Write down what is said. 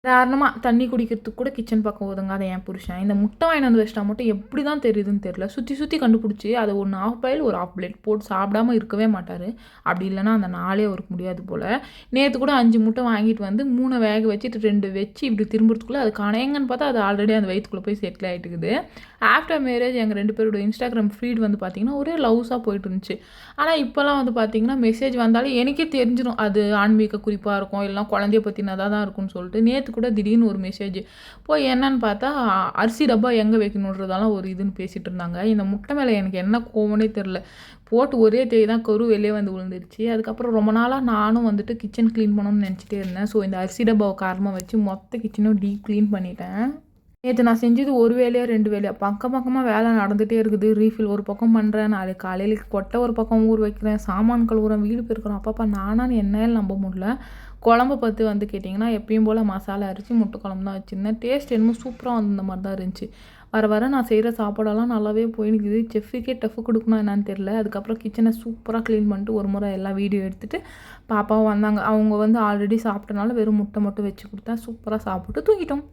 சாதாரணமாக தண்ணி குடிக்கிறதுக்கு கூட கிச்சன் பக்கம் ஒதுங்காத என் புருஷன் இந்த முட்டை வாங்கிட்டு வந்து வச்சிட்டா மட்டும் எப்படி தான் தெரியுதுன்னு தெரியல. சுற்றி கண்டுபிடிச்சி அதை ஒன்று ஆஃப் பாயில் ஒரு ஆஃப் பிளேட் போட்டு சாப்பிடாமல் இருக்கவே மாட்டார். அப்படி இல்லைனா அந்த நாளே அவருக்கு முடியாது போல். நேற்று கூட 5 முட்டை வாங்கிட்டு வந்து 3 வேக வச்சுட்டு 2 வச்சு இப்படி திரும்புறதுக்குள்ளே அது காணையங்கன்னு பார்த்தா அது ஆல்ரெடி அந்த வயிற்றுக்குள்ளே போய் செட்டில் ஆகிட்டுக்குது. ஆஃப்டர் மேரேஜ் எங்கள் 2 பேரோட இன்ஸ்டாகிராம் ஃபீட் வந்து பார்த்திங்கன்னா ஒரே லவ்ஸாக போயிட்டு இருந்துச்சு. ஆனால் இப்போலாம் வந்து பார்த்திங்கன்னா மெசேஜ் வந்தாலும் எனக்கே தெரிஞ்சிடும் அது ஆன்மீக குறிப்பாக இருக்கும், இல்லைனா குழந்தைய பற்றினதாக தான் இருக்கும்னு சொல்லிட்டு. நேற்று கூட திடீர்னு ஒரு மெசேஜ் போய் என்னன்னு பார்த்தா அரிசி டப்பா எங்கே வைக்கணுன்றதெல்லாம் ஒரு இதுன்னு பேசிகிட்டு இருந்தாங்க. இந்த முட்டை மேலே எனக்கு என்ன கோவனே தெரில. போட்டு ஒரே தேய் தான் கரு வெளியே வந்து விழுந்துருச்சு. அதுக்கப்புறம் ரொம்ப நாளாக நானும் வந்துட்டு கிச்சன் க்ளீன் பண்ணணும்னு நினச்சிட்டே இருந்தேன். ஸோ இந்த அரிசி டப்பாவை காரணமாக வச்சு மொத்த கிச்சனும் டீப் க்ளீன் பண்ணிட்டேன். நேற்று நான் செஞ்சது ஒரு வேலையா 2 வேலையா பக்கமாக வேலை நடந்துகிட்டே இருக்குது. ரீஃபில் ஒரு பக்கம் பண்ணுறேன், நாளைக்கு காலையில் கொட்டை ஒரு பக்கம் ஊற வைக்கிறேன், சாமான் கழுவுறேன், வீடு பெருக்கிறேன். அப்பப்பா நானான்னு என்னால் நம்ப முடியல. குழம்பு பற்றி வந்து கேட்டிங்கன்னா எப்பயும் போல் மசாலா அரைச்சி முட்டை குழம்பு தான் வச்சுருந்தேன். டேஸ்ட் என்னமோ சூப்பராக வந்து இந்த மாதிரி தான் இருந்துச்சு. வர நான் செய்கிற சாப்பாடெல்லாம் நல்லாவே போயினுக்குது. செஃப்புக்கே டஃப்பு கொடுக்கணும் என்னான்னு தெரில. அதுக்கப்புறம் கிச்சனை சூப்பராக க்ளீன் பண்ணிட்டு ஒரு முறை எல்லாம் வீடியோ எடுத்துகிட்டு பாப்பாவும் வந்தாங்க. அவங்க வந்து ஆல்ரெடி சாப்பிட்டனால வெறும் முட்டை மட்டும் வச்சு கொடுத்தேன். சூப்பராக சாப்பிட்டு தூங்கிட்டோம்.